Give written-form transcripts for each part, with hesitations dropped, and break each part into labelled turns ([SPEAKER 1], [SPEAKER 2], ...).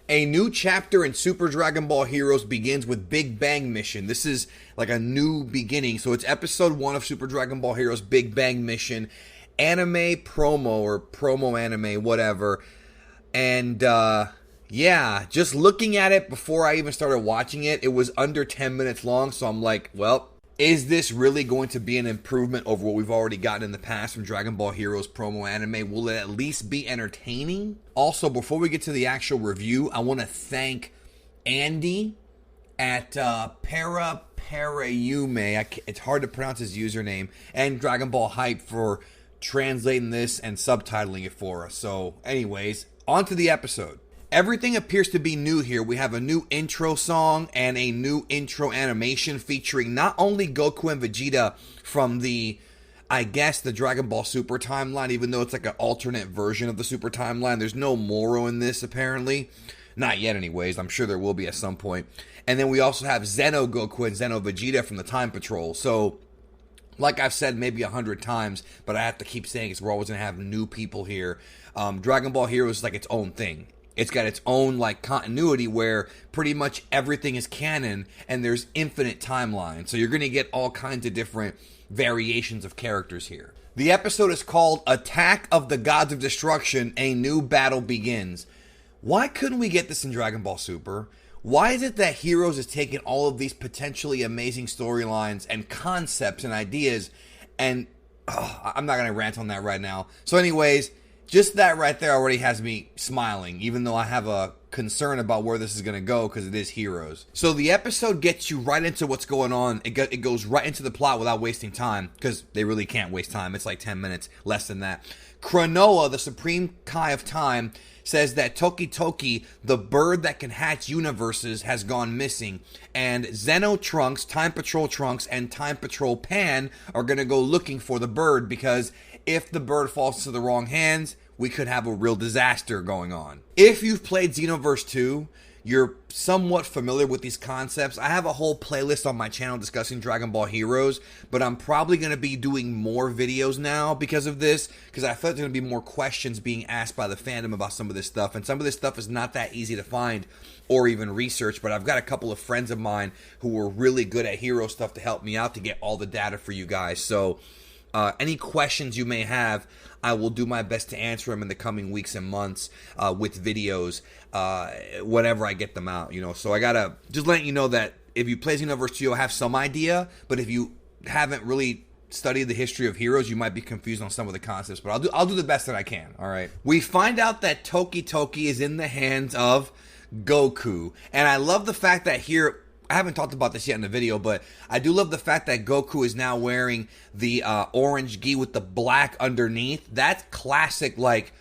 [SPEAKER 1] A new chapter in Super Dragon Ball Heroes begins with Big Bang Mission. This is like a new beginning. So it's episode 1 of Super Dragon Ball Heroes Big Bang Mission. Anime promo or promo anime, whatever. And yeah, just looking at it before I even started watching it, it was under 10 minutes long. So I'm like, well, is this really going to be an improvement over what we've already gotten in the past from Dragon Ball Heroes promo anime? Will it at least be entertaining? Also, before we get to the actual review, I want to thank Andy at Parayume. It's hard to pronounce his username. And Dragon Ball Hype for translating this and subtitling it for us. So, anyways, on to the episode. Everything appears to be new here. We have a new intro song and a new intro animation featuring not only Goku and Vegeta from the Dragon Ball Super timeline, even though it's like an alternate version of the Super timeline. There's no Moro in this, apparently. Not yet, anyways. I'm sure there will be at some point. And then we also have Zeno Goku and Zeno Vegeta from the Time Patrol. So, like I've said maybe 100 times, but I have to keep saying it because we're always going to have new people here. Dragon Ball Heroes is like its own thing. It's got its own like continuity where pretty much everything is canon and there's infinite timelines. So you're going to get all kinds of different variations of characters here. The episode is called Attack of the Gods of Destruction, A New Battle Begins. Why couldn't we get this in Dragon Ball Super? Why is it that Heroes is taking all of these potentially amazing storylines and concepts and ideas and I'm not going to rant on that right now. So anyways, just that right there already has me smiling, even though I have a concern about where this is going to go because it is Heroes. So the episode gets you right into what's going on. It goes right into the plot without wasting time because they really can't waste time. It's like 10 minutes, less than that. Cronoa, the Supreme Kai of Time, says that Toki, the bird that can hatch universes, has gone missing. And Zeno Trunks, Time Patrol Trunks, and Time Patrol Pan are going to go looking for the bird because if the bird falls into the wrong hands, we could have a real disaster going on. If you've played Xenoverse 2, you're somewhat familiar with these concepts. I have a whole playlist on my channel discussing Dragon Ball Heroes, but I'm probably going to be doing more videos now because of this, because I feel like there's going to be more questions being asked by the fandom about some of this stuff, and some of this stuff is not that easy to find or even research, but I've got a couple of friends of mine who were really good at hero stuff to help me out to get all the data for you guys. So any questions you may have, I will do my best to answer them in the coming weeks and months with videos whenever I get them out. So I gotta just let you know that if you play Xenoverse 2, you'll have some idea, but if you haven't really studied the history of Heroes, you might be confused on some of the concepts. But I'll do the best that I can. All right. We find out that Toki is in the hands of Goku, and I love the fact that here. I haven't talked about this yet in the video, but I do love the fact that Goku is now wearing the orange gi with the black underneath. That's classic, like,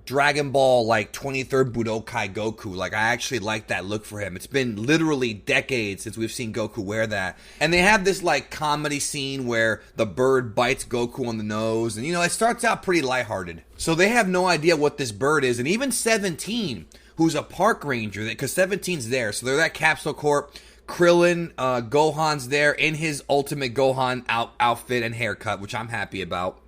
[SPEAKER 1] Dragon Ball, like, 23rd Budokai Goku. Like, I actually like that look for him. It's been literally decades since we've seen Goku wear that. And they have this, like, comedy scene where the bird bites Goku on the nose. And, it starts out pretty lighthearted. So they have no idea what this bird is. And even 17, who's a park ranger, because 17's there. So they're that Capsule Corp. Krillin, Gohan's there in his Ultimate Gohan outfit and haircut, which I'm happy about.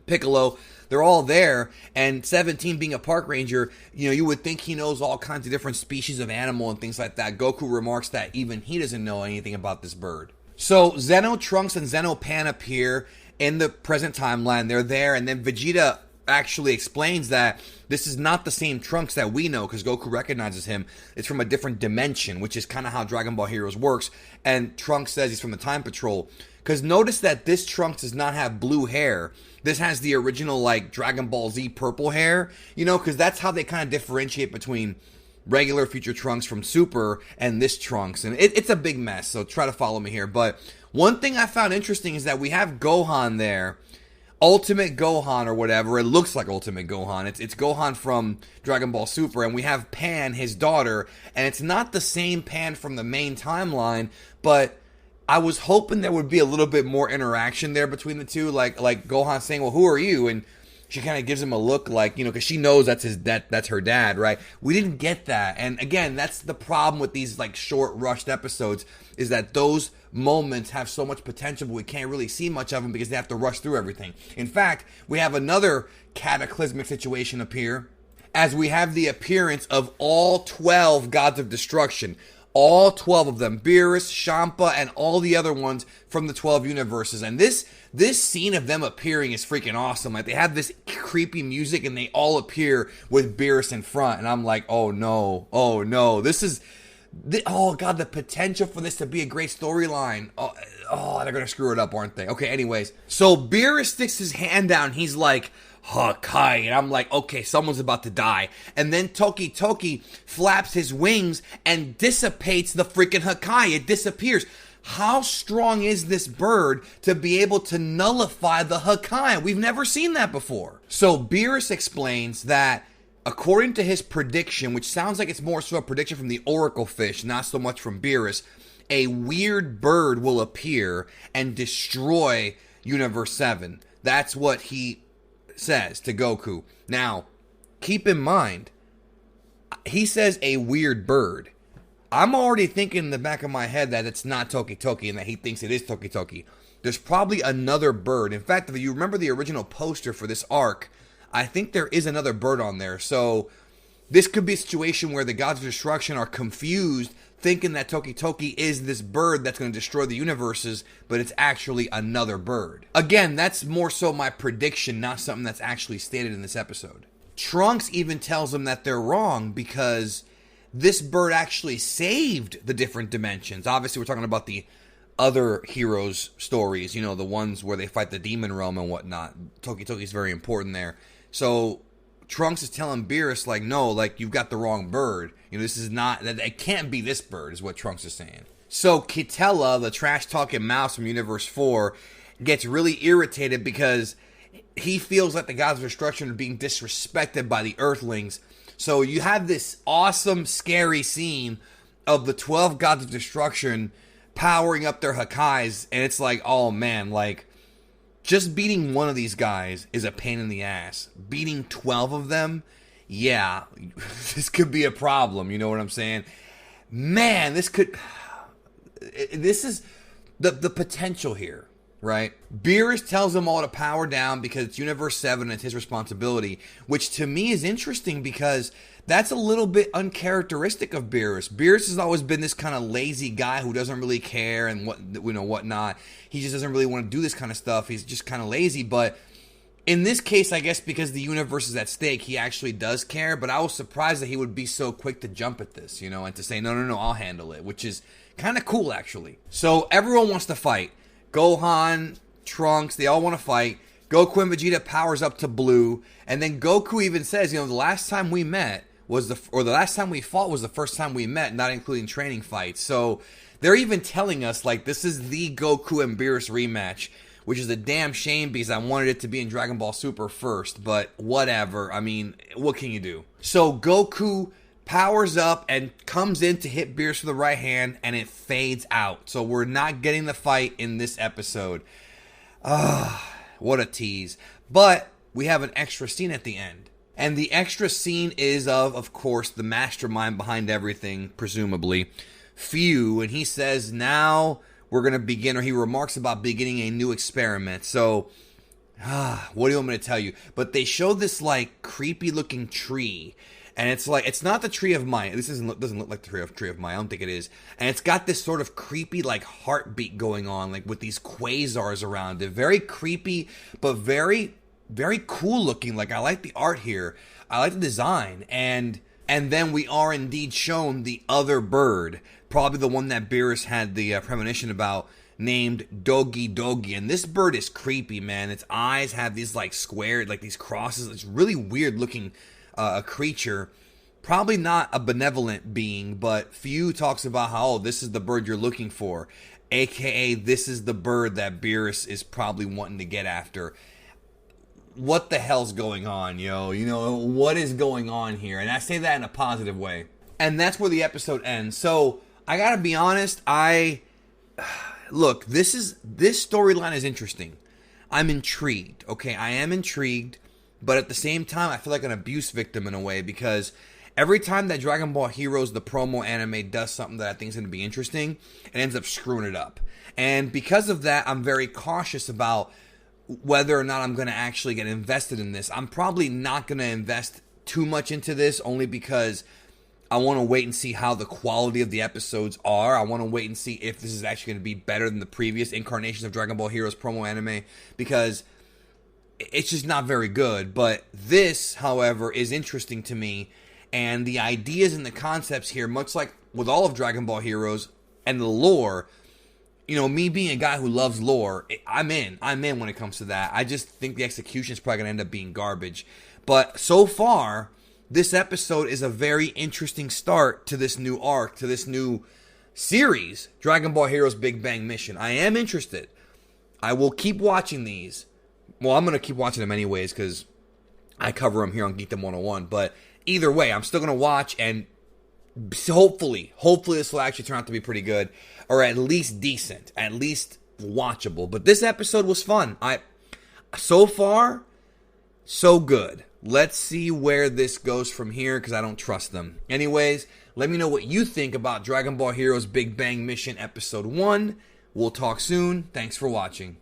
[SPEAKER 1] Piccolo, they're all there, and 17 being a park ranger, you would think he knows all kinds of different species of animal and things like that. Goku remarks that even he doesn't know anything about this bird. So Zeno Trunks and Zeno Pan appear in the present timeline. They're there, and then Vegeta actually explains that this is not the same Trunks that we know because Goku recognizes him. It's from a different dimension, which is kind of how Dragon Ball Heroes works. And Trunks says he's from the Time Patrol. Because notice that this Trunks does not have blue hair. This has the original, like, Dragon Ball Z purple hair. Because that's how they kind of differentiate between regular Future Trunks from Super and this Trunks. And it's a big mess, so try to follow me here. But one thing I found interesting is that we have Gohan there. Ultimate Gohan or whatever. It looks like Ultimate Gohan. It's Gohan from Dragon Ball Super, and we have Pan, his daughter, and it's not the same Pan from the main timeline, but I was hoping there would be a little bit more interaction there between the two, like Gohan saying, "Well, who are you?" and she kind of gives him a look like, because she knows that's her dad, right? We didn't get that. And again, that's the problem with these like short rushed episodes, is that those moments have so much potential, but we can't really see much of them because they have to rush through everything. In fact, we have another cataclysmic situation appear as we have the appearance of all 12 gods of destruction. All 12 of them. Beerus, Champa, and all the other ones from the 12 universes. And this scene of them appearing is freaking awesome. Like, they have this creepy music and they all appear with Beerus in front. And I'm like, oh no. Oh god, the potential for this to be a great storyline. Oh, they're gonna screw it up, aren't they? Okay, anyways. So Beerus sticks his hand down. He's like, Hakai. And I'm like, okay, someone's about to die. And then Toki flaps his wings and dissipates the freaking Hakai. It disappears. How strong is this bird to be able to nullify the Hakai? We've never seen that before. So Beerus explains that according to his prediction, which sounds like it's more so a prediction from the Oracle Fish, not so much from Beerus, a weird bird will appear and destroy Universe 7. That's what he says to Goku. Now, keep in mind, he says a weird bird. I'm already thinking in the back of my head that it's not Toki and that he thinks it is Toki. There's probably another bird. In fact, if you remember the original poster for this arc, I think there is another bird on there. So this could be a situation where the gods of destruction are confused, thinking that Toki is this bird that's going to destroy the universes, but it's actually another bird. Again, that's more so my prediction, not something that's actually stated in this episode. Trunks even tells them that they're wrong because this bird actually saved the different dimensions. Obviously, we're talking about the other heroes' stories, you know, the ones where they fight the demon realm and whatnot. Toki's very important there. So Trunks is telling Beerus, like, no, like, you've got the wrong bird. You know, this is not, it can't be this bird, is what Trunks is saying. So Katella, the trash-talking mouse from Universe 4, gets really irritated because he feels like the gods of destruction are being disrespected by the Earthlings. So you have this awesome, scary scene of the 12 gods of destruction powering up their Hakais, and it's like, oh man, like, just beating one of these guys is a pain in the ass. Beating 12 of them, yeah, this could be a problem, you know what I'm saying? Man, this is the potential here, right? Beerus tells them all to power down because it's Universe 7 and it's his responsibility, which to me is interesting because that's a little bit uncharacteristic of Beerus. Beerus has always been this kind of lazy guy who doesn't really care and whatnot. He just doesn't really want to do this kind of stuff. He's just kind of lazy. But in this case, I guess because the universe is at stake, he actually does care. But I was surprised that he would be so quick to jump at this, you know, and to say, no, I'll handle it, which is kind of cool, actually. So everyone wants to fight. Gohan, Trunks, they all want to fight. Goku and Vegeta powers up to blue. And then Goku even says, you know, the last time we met the last time we fought was the first time we met, not including training fights. So they're even telling us, like, this is the Goku and Beerus rematch, which is a damn shame because I wanted it to be in Dragon Ball Super first, but whatever. I mean, what can you do? So Goku powers up and comes in to hit Beerus with the right hand, and it fades out. So we're not getting the fight in this episode. What a tease. But we have an extra scene at the end. And the extra scene is of course, the mastermind behind everything, presumably, Few. And he says, now we're going to begin, or he remarks about beginning a new experiment. So, what do you want me to tell you? But they show this, like, creepy looking tree. And it's like, it's not the tree of Maya. This doesn't look like the tree of Maya. I don't think it is. And it's got this sort of creepy, like, heartbeat going on, like, with these quasars around it. Very creepy, but very cool looking. Like, I like the art here. I like the design. And then we are indeed shown the other bird, probably the one that Beerus had the premonition about, named Dogi. And this bird is creepy, man. Its eyes have these, like, squared, like, these crosses. It's really weird looking creature. Probably not a benevolent being, but Few talks about how, oh, this is the bird you're looking for. AKA, this is the bird that Beerus is probably wanting to get after. What the hell's going on, yo? You know, what is going on here? And I say that in a positive way. And that's where the episode ends. So, I gotta be honest, look, this storyline is interesting. I'm intrigued, okay? I am intrigued, but at the same time, I feel like an abuse victim in a way, because every time that Dragon Ball Heroes, the promo anime, does something that I think is going to be interesting, it ends up screwing it up. And because of that, I'm very cautious about whether or not I'm going to actually get invested in this. I'm probably not going to invest too much into this, only because I want to wait and see how the quality of the episodes are. I want to wait and see if this is actually going to be better than the previous incarnations of Dragon Ball Heroes promo anime, because it's just not very good. But this, however, is interesting to me, and the ideas and the concepts here, much like with all of Dragon Ball Heroes and the lore, you know, me being a guy who loves lore, I'm in when it comes to that. I just think the execution is probably going to end up being garbage. But so far, this episode is a very interesting start to this new arc, to this new series, Dragon Ball Heroes Big Bang Mission. I am interested. I will keep watching these. Well, I'm going to keep watching them anyways, because I cover them here on Geekdom 101. But either way, I'm still going to watch, and hopefully this will actually turn out to be pretty good, or at least decent, at least watchable. But this episode was fun. So far, so good. Let's see where this goes from here, because I don't trust them. Anyways, let me know what you think about Dragon Ball Heroes Big Bang Mission Episode 1. We'll talk soon. Thanks for watching.